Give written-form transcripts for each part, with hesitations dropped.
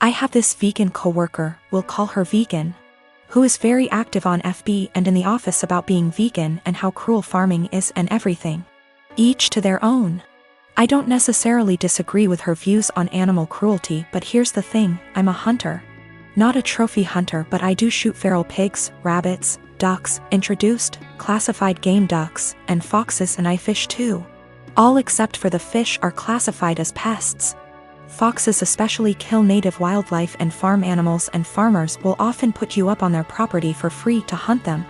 I have this vegan coworker, we'll call her Vegan, who is very active on FB and in the office about being vegan and how cruel farming is and everything. Each to their own. I don't necessarily disagree with her views on animal cruelty, but here's the thing, I'm a hunter. Not a trophy hunter, but I do shoot feral pigs, rabbits, ducks, introduced, classified game ducks, and foxes, and I fish too. All except for the fish are classified as pests. Foxes especially kill native wildlife and farm animals, and farmers will often put you up on their property for free to hunt them.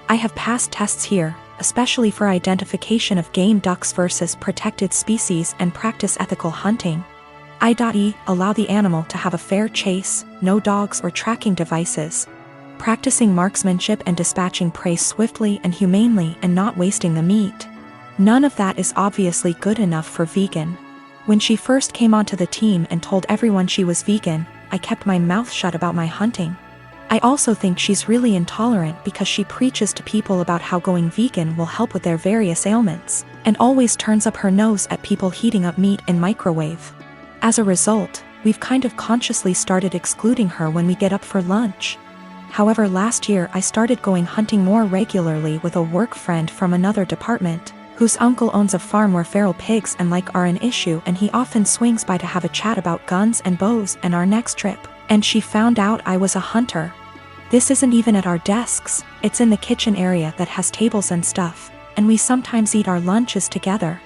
I have passed tests here, especially for identification of game ducks versus protected species, and practice ethical hunting. I.e. allow the animal to have a fair chase, no dogs or tracking devices. Practicing marksmanship and dispatching prey swiftly and humanely and not wasting the meat. None of that is obviously good enough for Vegan. When she first came onto the team and told everyone she was vegan, I kept my mouth shut about my hunting. I also think she's really intolerant because she preaches to people about how going vegan will help with their various ailments, and always turns up her nose at people heating up meat in microwave. As a result, we've kind of consciously started excluding her when we get up for lunch. However, last year I started going hunting more regularly with a work friend from another department, whose uncle owns a farm where feral pigs and like are an issue, and he often swings by to have a chat about guns and bows and our next trip, and she found out I was a hunter. This isn't even at our desks, it's in the kitchen area that has tables and stuff, and we sometimes eat our lunches together.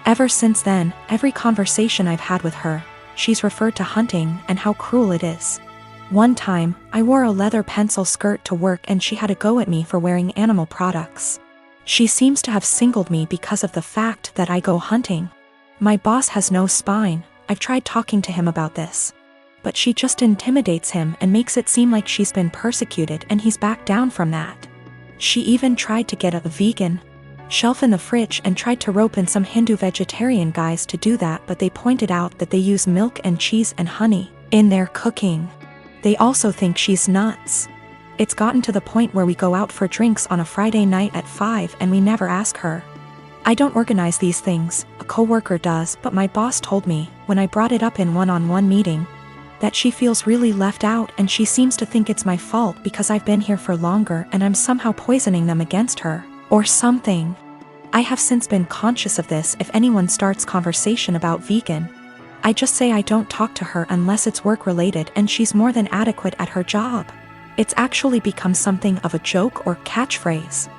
Ever since then, every conversation I've had with her, she's referred to hunting and how cruel it is. One time, I wore a leather pencil skirt to work and she had a go at me for wearing animal products. She seems to have singled me because of the fact that I go hunting. My boss has no spine, I've tried talking to him about this. But she just intimidates him and makes it seem like she's been persecuted, and he's backed down from that. She even tried to get a vegan shelf in the fridge and tried to rope in some Hindu vegetarian guys to do that, but they pointed out that they use milk and cheese and honey in their cooking. They also think she's nuts. It's gotten to the point where we go out for drinks on a Friday night at 5 and we never ask her. I don't organize these things, a coworker does, but my boss told me, when I brought it up in one-on-one meeting, that she feels really left out and she seems to think it's my fault because I've been here for longer and I'm somehow poisoning them against her, or something. I have since been conscious of this. If anyone starts conversation about vegan, I just say I don't talk to her unless it's work-related, and she's more than adequate at her job. It's actually become something of a joke or catchphrase.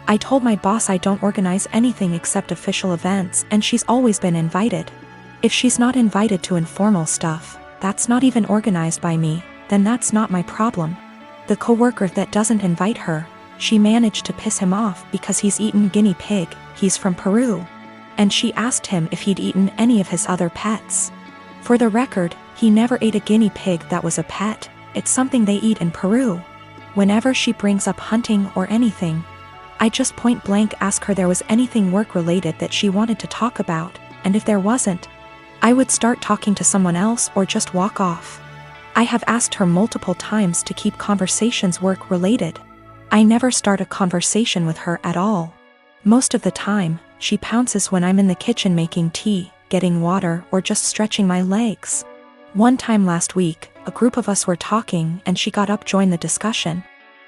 I told my boss I don't organize anything except official events, and she's always been invited. If she's not invited to informal stuff, that's not even organized by me, then that's not my problem. The coworker that doesn't invite her, she managed to piss him off because he's eaten guinea pig, he's from Peru. And she asked him if he'd eaten any of his other pets. For the record, he never ate a guinea pig that was a pet. It's something they eat in Peru. Whenever she brings up hunting or anything, I just point blank ask her there was anything work-related that she wanted to talk about, and if there wasn't, I would start talking to someone else or just walk off. I have asked her multiple times to keep conversations work-related. I never start a conversation with her at all. Most of the time, she pounces when I'm in the kitchen making tea, getting water, or just stretching my legs. One time last week, a group of us were talking and she got up to join the discussion.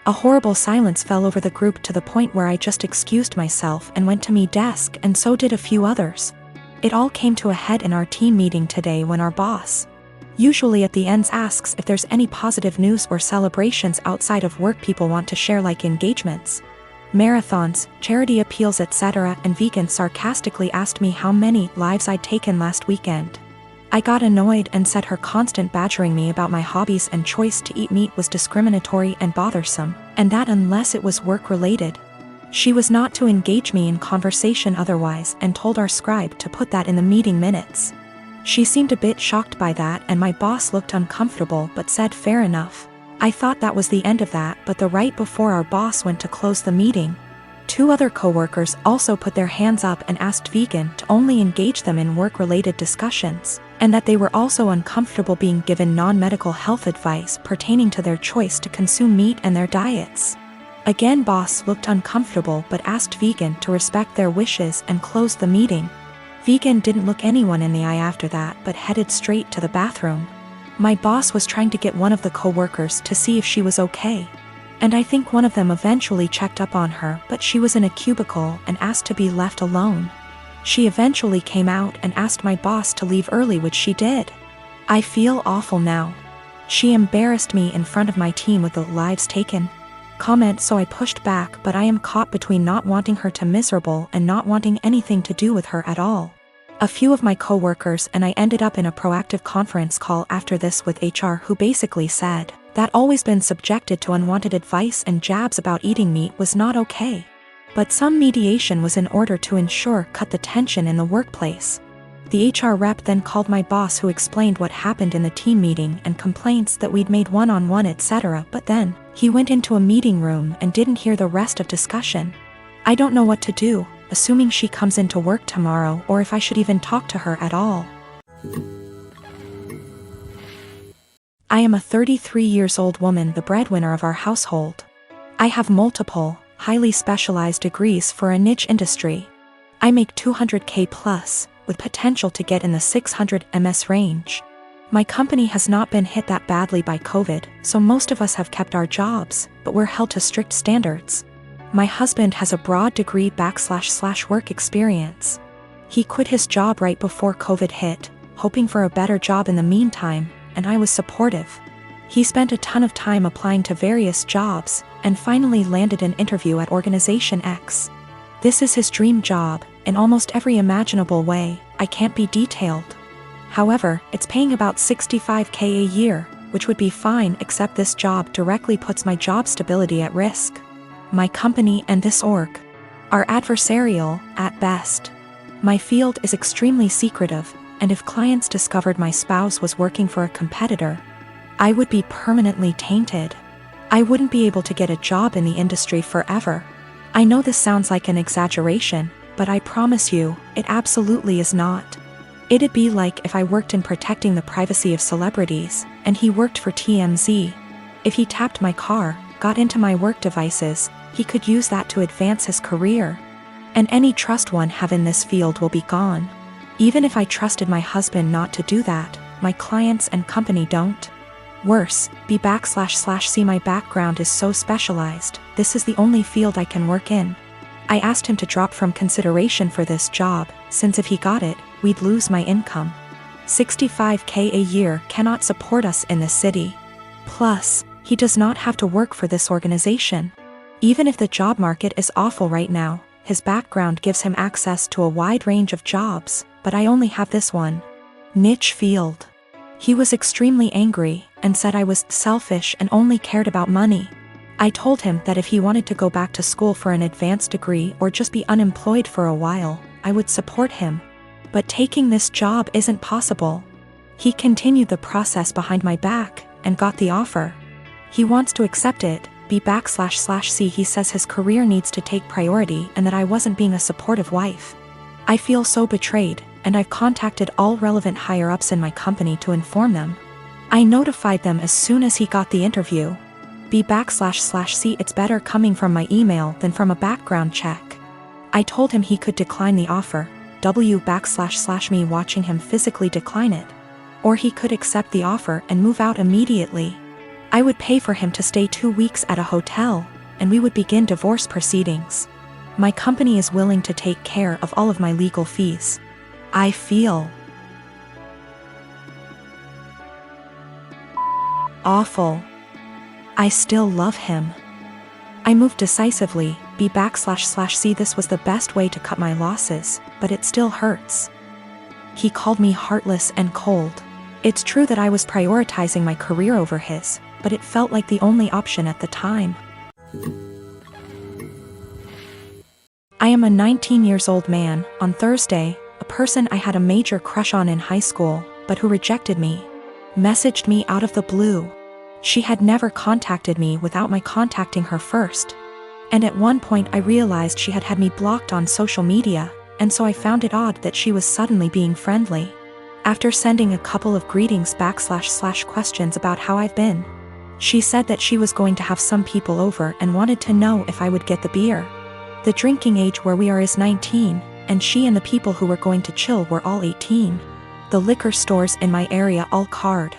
A horrible silence fell over the group to the point where I just excused myself and went to my desk, and so did a few others. It all came to a head in our team meeting today when our boss, usually at the ends, asks if there's any positive news or celebrations outside of work people want to share, like engagements, marathons, charity appeals, etc., and Vegan sarcastically asked me how many lives I'd taken last weekend. I got annoyed and said her constant badgering me about my hobbies and choice to eat meat was discriminatory and bothersome, and that unless it was work-related, she was not to engage me in conversation otherwise, and told our scribe to put that in the meeting minutes. She seemed a bit shocked by that, and my boss looked uncomfortable but said fair enough. I thought that was the end of that, but the right before our boss went to close the meeting, 2 other coworkers also put their hands up and asked Vegan to only engage them in work-related discussions, and that they were also uncomfortable being given non-medical health advice pertaining to their choice to consume meat and their diets. Again, boss looked uncomfortable but asked Vegan to respect their wishes and closed the meeting. Vegan didn't look anyone in the eye after that but headed straight to the bathroom. My boss was trying to get one of the co-workers to see if she was okay. And I think one of them eventually checked up on her, but she was in a cubicle and asked to be left alone. She eventually came out and asked my boss to leave early, which she did. I feel awful now. She embarrassed me in front of my team with the lives taken comment, so I pushed back, but I am caught between not wanting her to miserable and not wanting anything to do with her at all. A few of my co-workers and I ended up in a proactive conference call after this with HR, who basically said that always been subjected to unwanted advice and jabs about eating meat was not okay. But some mediation was in order to cut the tension in the workplace. The HR rep then called my boss, who explained what happened in the team meeting and complaints that we'd made one-on-one etc. But then he went into a meeting room and didn't hear the rest of discussion. I don't know what to do, assuming she comes into work tomorrow, or if I should even talk to her at all. I am a 33 years old woman, the breadwinner of our household. I have multiple, highly specialized degrees for a niche industry. I make $200K plus, with potential to get in the 600 MS range. My company has not been hit that badly by COVID, so most of us have kept our jobs, but we're held to strict standards. My husband has a broad degree / work experience. He quit his job right before COVID hit, hoping for a better job in the meantime, and I was supportive. He spent a ton of time applying to various jobs, and finally landed an interview at Organization X. This is his dream job, in almost every imaginable way. I can't be detailed. However, it's paying about $65K a year, which would be fine, except this job directly puts my job stability at risk. My company and this org are adversarial, at best. My field is extremely secretive, and if clients discovered my spouse was working for a competitor, I would be permanently tainted. I wouldn't be able to get a job in the industry forever. I know this sounds like an exaggeration, but I promise you, it absolutely is not. It'd be like if I worked in protecting the privacy of celebrities, and he worked for TMZ. If he tapped my car, got into my work devices, he could use that to advance his career. And any trust one have in this field will be gone. Even if I trusted my husband not to do that, my clients and company don't. Worse, B//C my background is so specialized, this is the only field I can work in. I asked him to drop from consideration for this job, since if he got it, we'd lose my income. $65K a year cannot support us in this city. Plus, he does not have to work for this organization. Even if the job market is awful right now, his background gives him access to a wide range of jobs, but I only have this one niche field. He was extremely angry and said I was selfish and only cared about money. I told him that if he wanted to go back to school for an advanced degree or just be unemployed for a while, I would support him. But taking this job isn't possible. He continued the process behind my back and got the offer. He wants to accept it, B//C. He says his career needs to take priority and that I wasn't being a supportive wife. I feel so betrayed, and I've contacted all relevant higher-ups in my company to inform them. I notified them as soon as he got the interview. B//C. It's better coming from my email than from a background check. I told him he could decline the offer, W// watching him physically decline it. Or he could accept the offer and move out immediately. I would pay for him to stay 2 weeks at a hotel, and we would begin divorce proceedings. My company is willing to take care of all of my legal fees. I feel awful. I still love him. I moved decisively, B//C. This was the best way to cut my losses, but it still hurts. He called me heartless and cold. It's true that I was prioritizing my career over his, but it felt like the only option at the time. I am a 19 years old man. On Thursday, a person I had a major crush on in high school, but who rejected me, messaged me out of the blue. She had never contacted me without my contacting her first. And at one point I realized she had had me blocked on social media, and so I found it odd that she was suddenly being friendly. After sending a couple of greetings / questions about how I've been, she said that she was going to have some people over and wanted to know if I would get the beer. The drinking age where we are is 19, and she and the people who were going to chill were all 18. The liquor stores in my area all card.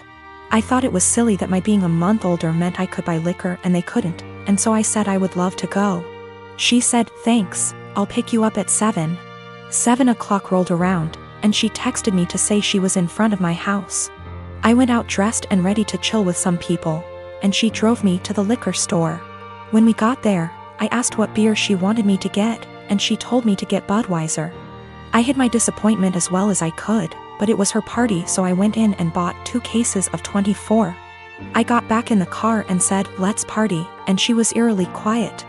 I thought it was silly that my being a month older meant I could buy liquor and they couldn't, and so I said I would love to go. She said, "Thanks, I'll pick you up at 7. 7 o'clock rolled around, and she texted me to say she was in front of my house. I went out dressed and ready to chill with some people, and she drove me to the liquor store. When we got there, I asked what beer she wanted me to get, and she told me to get Budweiser. I hid my disappointment as well as I could, but it was her party, so I went in and bought 2 cases of 24. I got back in the car and said, "Let's party," and she was eerily quiet.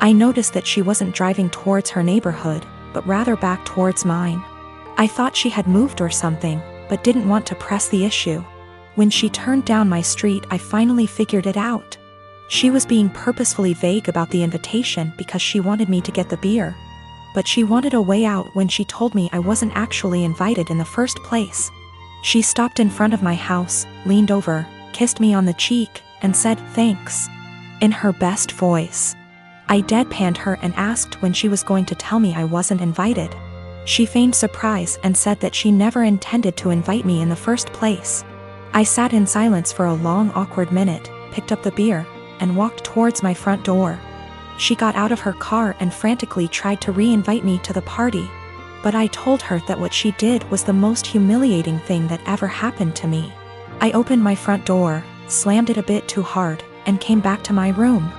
I noticed that she wasn't driving towards her neighborhood, but rather back towards mine. I thought she had moved or something, but didn't want to press the issue. When she turned down my street, I finally figured it out. She was being purposefully vague about the invitation because she wanted me to get the beer. But she wanted a way out when she told me I wasn't actually invited in the first place. She stopped in front of my house, leaned over, kissed me on the cheek, and said, "Thanks," in her best voice. I deadpanned her and asked when she was going to tell me I wasn't invited. She feigned surprise and said that she never intended to invite me in the first place. I sat in silence for a long, awkward minute, picked up the beer, and walked towards my front door. She got out of her car and frantically tried to re-invite me to the party. But I told her that what she did was the most humiliating thing that ever happened to me. I opened my front door, slammed it a bit too hard, and came back to my room.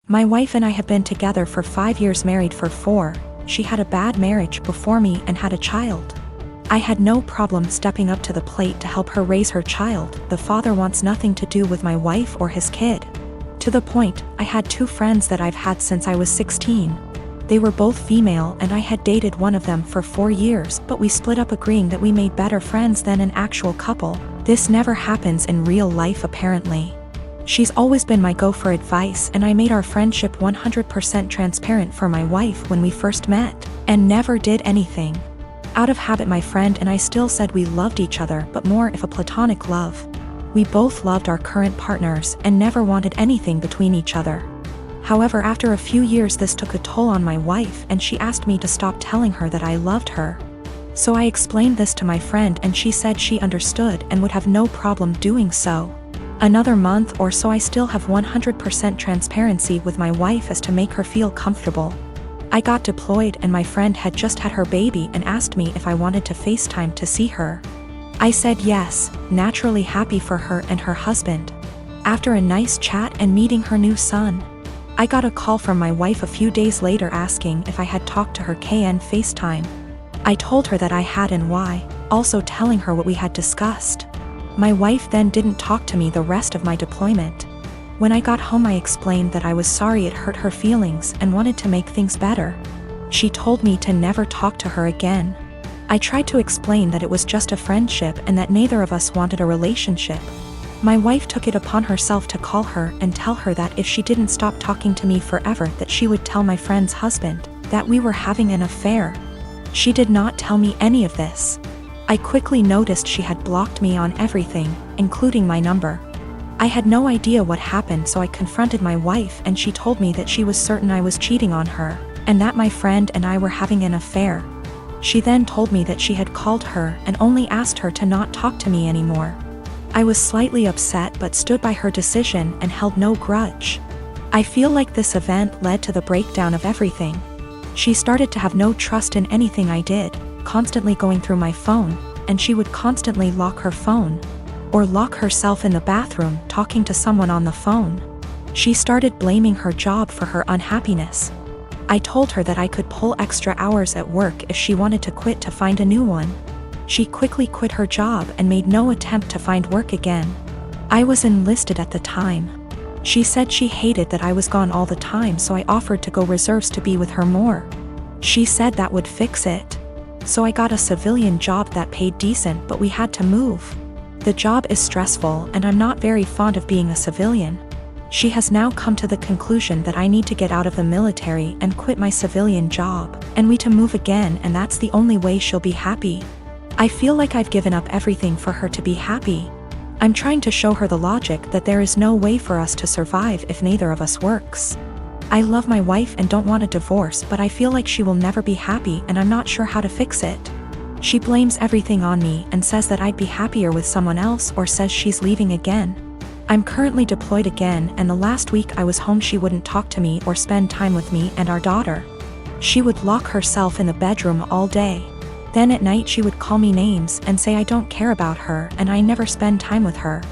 My wife and I have been together for 5 years, married for 4. She had a bad marriage before me and had a child. I had no problem stepping up to the plate to help her raise her child. The father wants nothing to do with my wife or his kid. To the point, I had 2 friends that I've had since I was 16. They were both female and I had dated one of them for 4 years, but we split up agreeing that we made better friends than an actual couple. This never happens in real life apparently. She's always been my go for advice, and I made our friendship 100% transparent for my wife when we first met, and never did anything. Out of habit, my friend and I still said we loved each other, but more of a platonic love. We both loved our current partners and never wanted anything between each other. However, after a few years this took a toll on my wife and she asked me to stop telling her that I loved her. So I explained this to my friend and she said she understood and would have no problem doing so. Another month or so I still have 100% transparency with my wife as to make her feel comfortable. I got deployed and my friend had just had her baby and asked me if I wanted to FaceTime to see her. I said yes, naturally happy for her and her husband. After a nice chat and meeting her new son, I got a call from my wife a few days later asking if I had talked to her KN FaceTime. I told her that I had and why, also telling her what we had discussed. My wife then didn't talk to me the rest of my deployment. When I got home I explained that I was sorry it hurt her feelings and wanted to make things better. She told me to never talk to her again. I tried to explain that it was just a friendship and that neither of us wanted a relationship. My wife took it upon herself to call her and tell her that if she didn't stop talking to me forever that she would tell my friend's husband that we were having an affair. She did not tell me any of this. I quickly noticed she had blocked me on everything, including my number. I had no idea what happened, so I confronted my wife and she told me that she was certain I was cheating on her, and that my friend and I were having an affair. She then told me that she had called her and only asked her to not talk to me anymore. I was slightly upset but stood by her decision and held no grudge. I feel like this event led to the breakdown of everything. She started to have no trust in anything I did, constantly going through my phone, and she would constantly lock her phone, or lock herself in the bathroom talking to someone on the phone. She started blaming her job for her unhappiness. I told her that I could pull extra hours at work if she wanted to quit to find a new one. She quickly quit her job and made no attempt to find work again. I was enlisted at the time. She said she hated that I was gone all the time, so I offered to go reserves to be with her more. She said that would fix it. So I got a civilian job that paid decent, but we had to move. The job is stressful and I'm not very fond of being a civilian. She has now come to the conclusion that I need to get out of the military and quit my civilian job, and we to move again, and that's the only way she'll be happy. I feel like I've given up everything for her to be happy. I'm trying to show her the logic that there is no way for us to survive if neither of us works. I love my wife and don't want a divorce, but I feel like she will never be happy and I'm not sure how to fix it. She blames everything on me and says that I'd be happier with someone else, or says she's leaving again. I'm currently deployed again, and the last week I was home she wouldn't talk to me or spend time with me and our daughter. She would lock herself in the bedroom all day. Then at night she would call me names and say I don't care about her and I never spend time with her.